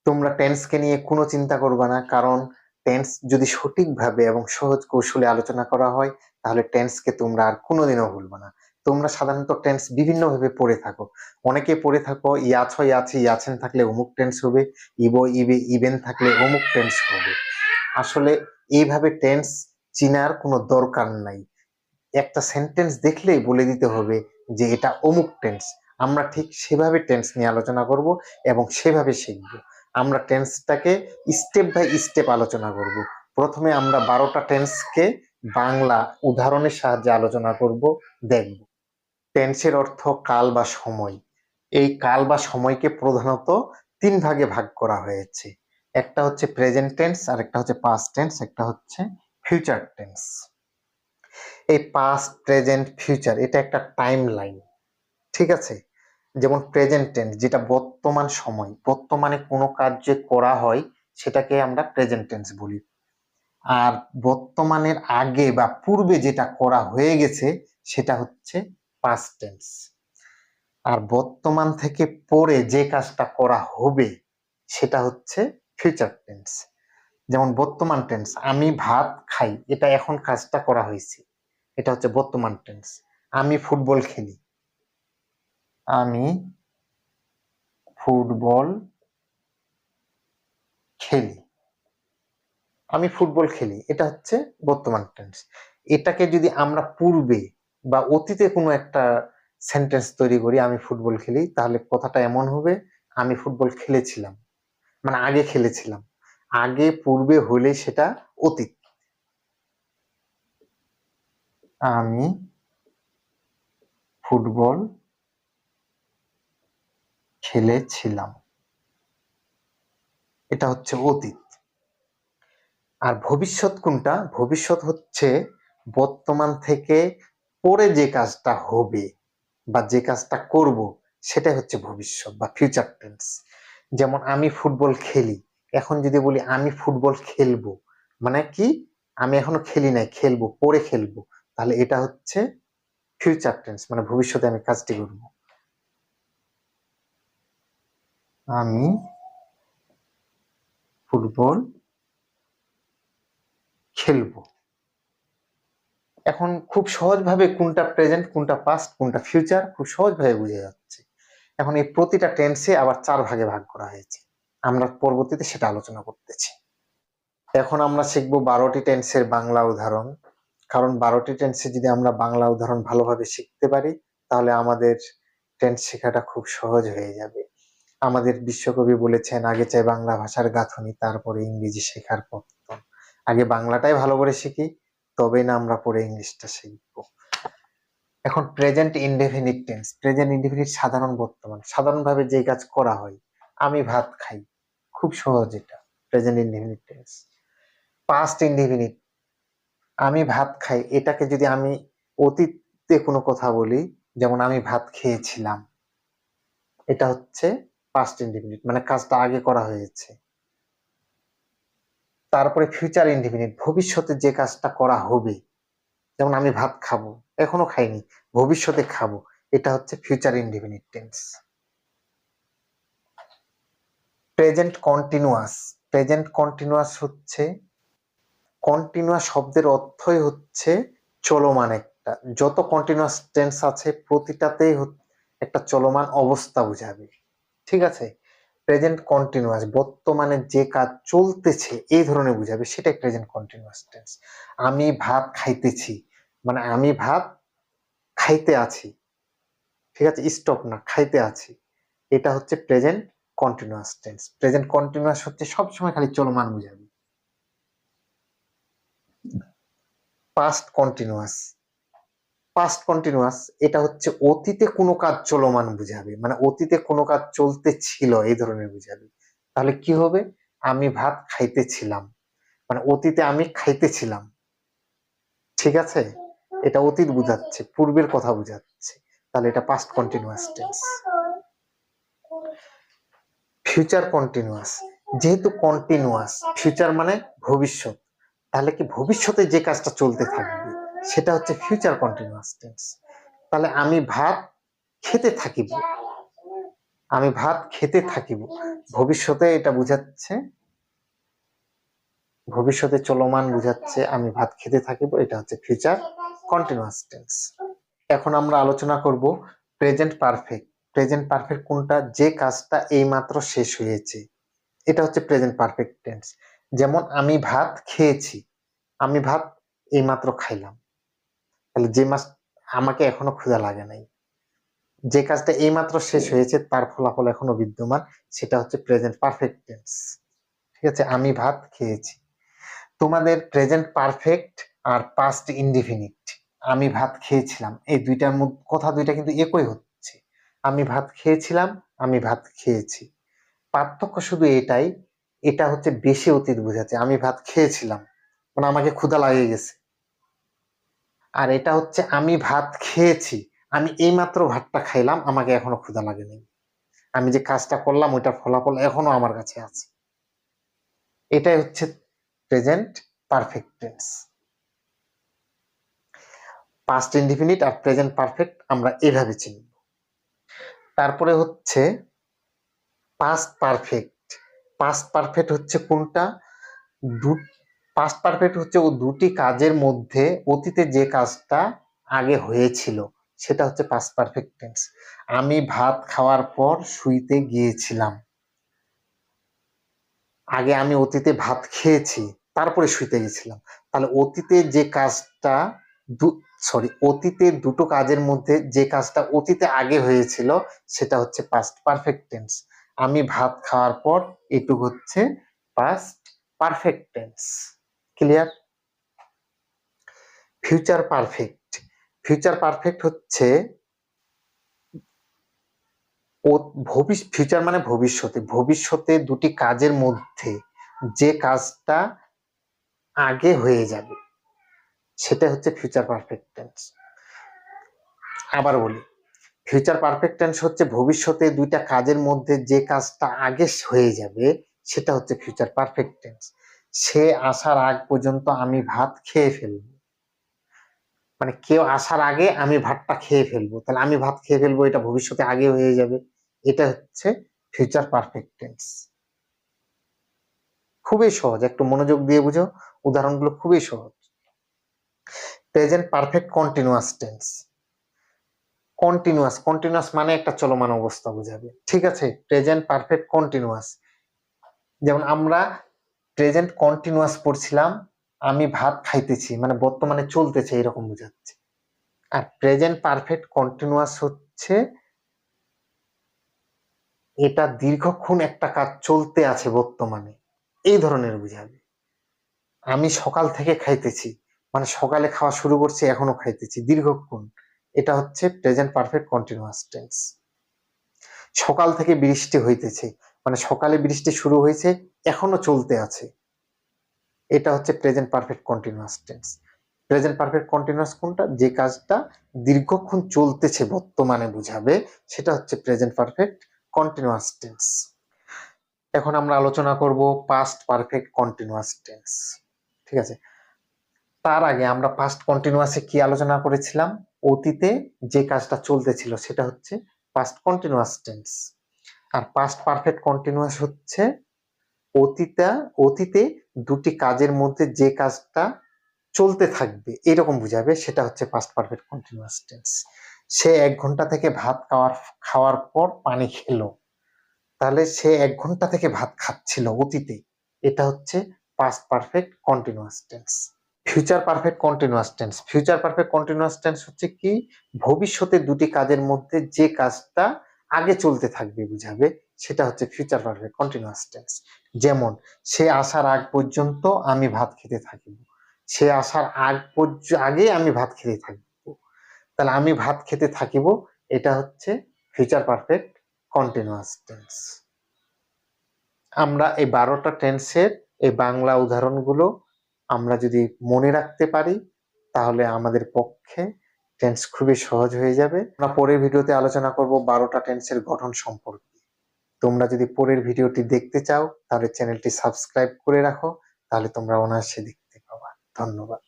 তোমরা টেন্সকে নিয়ে কোনো চিন্তা করবে না, কারণ টেন্স যদি সঠিকভাবে এবং সহজ কৌশলে আলোচনা করা হয় তাহলে টেন্সকে তোমরা আর কোনোদিনও ভুলবে না। তোমরা সাধারণত টেন্স বিভিন্নভাবে পড়ে থাকো। অনেকে পড়ে থাকো ইয়াছ ইয়াছি ইয়াছেন থাকলে অমুক টেন্স হবে, ইবো ইবে ইবেন থাকলে অমুক টেন্স হবে। আসলে এইভাবে টেন্স চিনার কোনো দরকার নাই। একটা সেন্টেন্স দেখলেই বলে দিতে হবে যে এটা অমুক টেন্স। আমরা ঠিক সেভাবে টেন্স নিয়ে আলোচনা করব এবং সেভাবে শিখব। আমরা টেন্সটাকে স্টেপ বাই স্টেপ আলোচনা করব। প্রথমে আমরা 12টা টেন্সকে বাংলা উদাহরণের সাহায্যে আলোচনা করব, দেখব। টেন্সের অর্থ কাল বা সময়। এই কাল বা সময়কে প্রধানত 3 ভাগে ভাগ করা হয়েছে। একটা হচ্ছে প্রেজেন্ট টেন্স, আর একটা হচ্ছে পাস্ট টেন্স, একটা হচ্ছে ফিউচার টেন্স। এই পাস্ট, প্রেজেন্ট, ফিউচার এটা একটা টাইম লাইন, ঠিক আছে? যেমন প্রেজেন্ট টেন্স যেটা বর্তমান সময়, বর্তমানে কোনো কাজ যে করা হয় সেটাকে আমরা প্রেজেন্ট টেন্স বলি। আর বর্তমানের আগে বা পূর্বে যেটা করা হয়ে গেছে সেটা হচ্ছে পাস্ট টেন্স। আর বর্তমান থেকে পরে যে কাজটা করা হবে সেটা হচ্ছে ফিউচার টেন্স। যেমন বর্তমান টেন্স, আমি ভাত খাই, এটা এখন কাজটা করা হয়েছে, এটা হচ্ছে বর্তমান টেন্স। আমি ফুটবল খেলি, আমি ফুটবল খেলি, আমি ফুটবল খেলি, এটা হচ্ছে বর্তমান টেন্স। এটাকে যদি আমরা পূর্বে বা অতীতে কোনো একটা সেন্টেন্স তৈরি করি, আমি ফুটবল খেলি, তাহলে কথাটা এমন হবে আমি ফুটবল খেলেছিলাম, মানে আগে খেলেছিলাম। আগে পূর্বে হলে সেটা অতীত। আমি ফুটবল খেলেছিলাম, এটা হচ্ছে অতীত। আর ভবিষ্যৎ কোনটা? ভবিষ্যৎ হচ্ছে বর্তমান থেকে পরে যে কাজটা হবে বা যে কাজটা করব সেটাই হচ্ছে ভবিষ্যৎ বা ফিউচার টেন্স। যেমন আমি ফুটবল খেলি, এখন যদি বলি আমি ফুটবল খেলবো, মানে কি আমি এখনো খেলি নাই, খেলবো, পরে খেলবো, তাহলে এটা হচ্ছে ফিউচার টেন্স, মানে ভবিষ্যতে আমি কাজটি করব। আমি ফুটবল খেলবো। এখন খুব সহজভাবে কোনটা প্রেজেন্ট, কোনটা পাস্ট, কোনটা ফিউচার খুব সহজভাবে বোঝা যাচ্ছে। এখন এই প্রতিটা টেন্সে আবার 4 ভাগে ভাগ করা হয়েছে, আমরা পরবর্তীতে সেটা আলোচনা করতেছি। এখন আমরা শিখব 12টি টেন্সের বাংলা উদাহরণ। কারণ 12টি টেন্সে যদি আমরা বাংলা উদাহরণ ভালোভাবে শিখতে পারি তাহলে আমাদের টেন্স শেখাটা খুব সহজ হয়ে যাবে। আমাদের বিশ্বকবি বলেছেন, আগে চাই বাংলা ভাষার গাঁথুনি, তারপরে ইংরেজি শেখার পত্তন। আগে বাংলাটাই ভালো করে শিখি, তবেই না আমরা পরে ইংলিশটা শিখবো। এখন present indefinite tense. Present indefinite সাধারণ বর্তমান, সাধারণভাবে যে কাজ করা হয়। আমি ভাত খাই, খুব সহজ, এটা present indefinite tense. Past indefinite, আমি ভাত খাই, এটাকে যদি আমি অতীতে কোনো কথা বলি, যেমন আমি ভাত খেয়েছিলাম, এটা হচ্ছে পাস্ট ইনডেফিনিট, মানে কাজটা আগে করা হয়েছে। তারপরে ফিউচার ইনডেফিনিট, ভবিষ্যতে যে কাজটা করা হবে, যেমন আমি ভাত খাবো, এখনো খাইনি, ভবিষ্যতে খাবো, এটা হচ্ছে future indefinite tense. Present continuous. Present continuous হচ্ছে, কন্টিনিউয়াস শব্দের অর্থই হচ্ছে চলমান একটা। যত কন্টিনিউয়াস টেন্স আছে প্রতিটাতেই একটা চলমান অবস্থা বোঝাবে, ঠিক আছে? প্রেজেন্ট কন্টিনিউয়াস বর্তমানে যে কাজ চলতেছে এই ধরনের বোঝাবে, সেটাই প্রেজেন্ট কন্টিনিউয়াস টেন্স। আমি ভাত খাইতেছি, মানে আমি ভাত খাইতে আছি, ঠিক আছে? স্টপ না, খাইতে আছি, এটা হচ্ছে present continuous tense. Present continuous হচ্ছে সবসময় খালি চলমান বোঝাবে। Past continuous. পাস্ট কন্টিনিউয়াস এটা হচ্ছে অতীতে কোনো কাজ চলমান বুঝাবে, মানে অতীতে কোনো কাজ চলতে ছিল এই ধরনের বুঝাবে। তাহলে কি হবে? আমি ভাত খাইতেছিলাম, মানে অতীতে আমি খাইতেছিলাম, ঠিক আছে? এটা অতীত বুঝাচ্ছে, পূর্বের কথা বুঝাচ্ছে, তাহলে এটা past continuous tense. Future continuous, যেহেতু কন্টিনিউয়াস, ফিউচার মানে ভবিষ্যৎ, তাহলে কি ভবিষ্যতে যে কাজটা চলতে থাকবে সেটা হচ্ছে ফিউচার কন্টিনিউয়াস টেন্স। তাহলে আমি ভাত খেতে থাকিব, আমি ভাত খেতে থাকিব, ভবিষ্যতে এটা বুঝাচ্ছে, ভবিষ্যতে চলমান বুঝাচ্ছে আমি ভাত খেতে থাকিব, এটা হচ্ছে ফিউচার কন্টিনিউয়াস টেন্স। এখন আমরা আলোচনা করব প্রেজেন্ট পারফেক্ট। প্রেজেন্ট পারফেক্ট কোনটা? যে কাজটা এইমাত্র শেষ হয়েছে, এটা হচ্ছে প্রেজেন্ট পারফেক্ট টেন্স। যেমন আমি ভাত খেয়েছি, আমি ভাত এইমাত্র খাইলাম, তাহলে যে মাস আমাকে এখনো ক্ষুধা লাগে নাই। যে কাজটা এইমাত্র শেষ হয়েছে তার ফলাফল এখনো বিদ্যমান, সেটা হচ্ছে প্রেজেন্ট পারফেক্ট টেন্স। ঠিক আছে, আমি ভাত খেয়েছি। তোমাদের প্রেজেন্ট পারফেক্ট আর পাস্ট ইনডিফিনিট, আমি ভাত খেয়েছিলাম, এই দুইটার মধ্যে কথা দুইটা কিন্তু একই হচ্ছে। আমি ভাত খেয়েছিলাম, আমি ভাত খেয়েছি। পার্থক্য শুধু এটাই, এটা হচ্ছে বেশি অতীত বোঝাচ্ছে, আমি ভাত খেয়েছিলাম মানে আমাকে ক্ষুধা লাগিয়ে গেছে। আর এটা হচ্ছে আমি ভাত খেয়েছি, আমি এইমাত্র ভাতটা খাইলাম, আমাকে এখনো ক্ষুধা লাগেনি, আমি যে কাজটা করলাম ওইটার ফলাফল এখনো আমার কাছে আছে। এটাই হচ্ছে present perfect tense. Past indefinite আর প্রেজেন্ট পারফেক্ট আমরা এভাবে চিনব। তারপরে হচ্ছে পাস্ট পারফেক্ট। পাস্ট পারফেক্ট হচ্ছে কোনটা? পাস্ট পারফেক্ট হচ্ছে ও দুটি কাজের মধ্যে অতীতে যে কাজটা আগে হয়েছিল সেটা হচ্ছে পাস্ট পারফেক্ট টেন্স। আমি ভাত খাওয়ার পর শুইতে গিয়েছিলাম, আগে আমি অতীতে ভাত খেয়েছি তারপরে শুইতে গেছিলাম, তাহলে অতীতে যে কাজটা অতীতে দুটো কাজের মধ্যে যে কাজটা অতীতে আগে হয়েছিল সেটা হচ্ছে পাস্ট পারফেক্ট টেন্স। আমি ভাত খাওয়ার পর, এটুকু হচ্ছে past perfect tense. Clear? Future perfect. Future perfect হচ্ছে ফিউচার মানে ভবিষ্যতে, ভবিষ্যতে দুটি কাজের মধ্যে যে কাজটা আগে হয়ে যাবে সেটা হচ্ছে ফিউচার পারফেক্ট টেন্স। আবার বলি, ফিউচার পারফেক্ট টেন্স হচ্ছে ভবিষ্যতে দুইটা কাজের মধ্যে যে কাজটা আগে হয়ে যাবে সেটা হচ্ছে ফিউচার পারফেক্ট টেন্স। সে আসার আগ পর্যন্ত আমি ভাত খেয়ে ফেলবো, মানে কেউ আসার আগে আমি ভাতটা খেয়ে ফেলবো, তাহলে আমি ভাত খেয়ে ফেলবো এটা ভবিষ্যতে আগে হয়ে যাবে, এটা হচ্ছে ফিউচার পারফেক্ট টেন্স। খুবই সহজ, একটু মনোযোগ দিয়ে বুঝো, উদাহরণগুলো খুবই সহজ। Present perfect continuous tense. Continuous, continuous মানে একটা চলমান অবস্থা বোঝাবে। ঠিক আছে, প্রেজেন্ট পারফেক্ট কন্টিনিউয়াস। যেমন আমরা প্রেজেন্ট কন্টিনিউয়াস পড়ছিলাম, আমি ভাত খাইতেছি মানে বর্তমানে চলতেছে এরকম বোঝাচ্ছে। আর প্রেজেন্ট পারফেক্ট কন্টিনিউয়াস হচ্ছে এটা দীর্ঘক্ষণ একটা কাজ চলতে আছে বর্তমানে, এই ধরনের বুঝাবে। আমি সকাল থেকে খাইতেছি মানে সকালে খাওয়া শুরু করছি এখনো খাইতেছি দীর্ঘক্ষণ, এটা হচ্ছে প্রেজেন্ট পারফেক্ট কন্টিনিউয়াস টেন্স। সকাল থেকে বৃষ্টি হইতেছে মানে সকালে বৃষ্টি শুরু হয়েছে এখনো চলতে আছে, এটা হচ্ছে present perfect continuous tense. Present perfect continuous কোনটা? যে কাজটা দীর্ঘক্ষণ চলতেছে বর্তমানে বুঝাবে, সেটা হচ্ছে প্রেজেন্ট পারফেক্ট কন্টিনিউয়াস টেন্স। এখন আমরা আলোচনা করব পাস্ট পারফেক্ট কন্টিনিউয়াস টেন্স। ঠিক আছে, তার আগে আমরা পাস্ট কন্টিনিউয়াসে কি আলোচনা করেছিলাম? অতীতে যে কাজটা চলতেছিল সেটা হচ্ছে পাস্ট কন্টিনিউয়াস টেন্স। আর পাস্ট পারফেক্ট কন্টিনিউয়াস হচ্ছে অতীতে দুটি কাজের মধ্যে যে কাজটা চলতে থাকবে এরকম বুঝাবে, সেটা হচ্ছে পাস্ট পারফেক্ট কন্টিনিউয়াস টেন্স। সে 1 ঘন্টা থেকে ভাত খাওয়ার পর পানি খেলো, তাহলে সে 1 ঘন্টা থেকে ভাত খাচ্ছিল অতীতে, এটা হচ্ছে past perfect continuous tense. Future perfect continuous tense. Future perfect continuous tense হচ্ছে কি? ভবিষ্যতে দুটি কাজের মধ্যে যে কাজটা আগে চলতে থাকবে বুঝাবে, সেটা হচ্ছে ফিউচার পারফেক্ট কন্টিনিউয়াস টেন্স। যেমন সে আসার আগ পর্যন্ত আমি ভাত খেতে থাকিব, সে আসার আগে আমি ভাত খেতে থাকিব, তাহলে আমি ভাত খেতে থাকিব এটা হচ্ছে ফিউচার পারফেক্ট কন্টিনিউয়াস টেন্স। আমরা এই 12টা টেন্সের এই বাংলা উদাহরণগুলো আমরা যদি মনে রাখতে পারি তাহলে আমাদের পক্ষে টেন্স খুবই সহজ হয়ে যাবে। আমরা পরের ভিডিওতে আলোচনা করব 12টা টেন্সের গঠন সম্পর্কে। তোমরা যদি পরের ভিডিওটি দেখতে চাও তাহলে চ্যানেলটি সাবস্ক্রাইব করে রাখো, তাহলে তোমরা অনায়াসে দেখতে পাবা। ধন্যবাদ।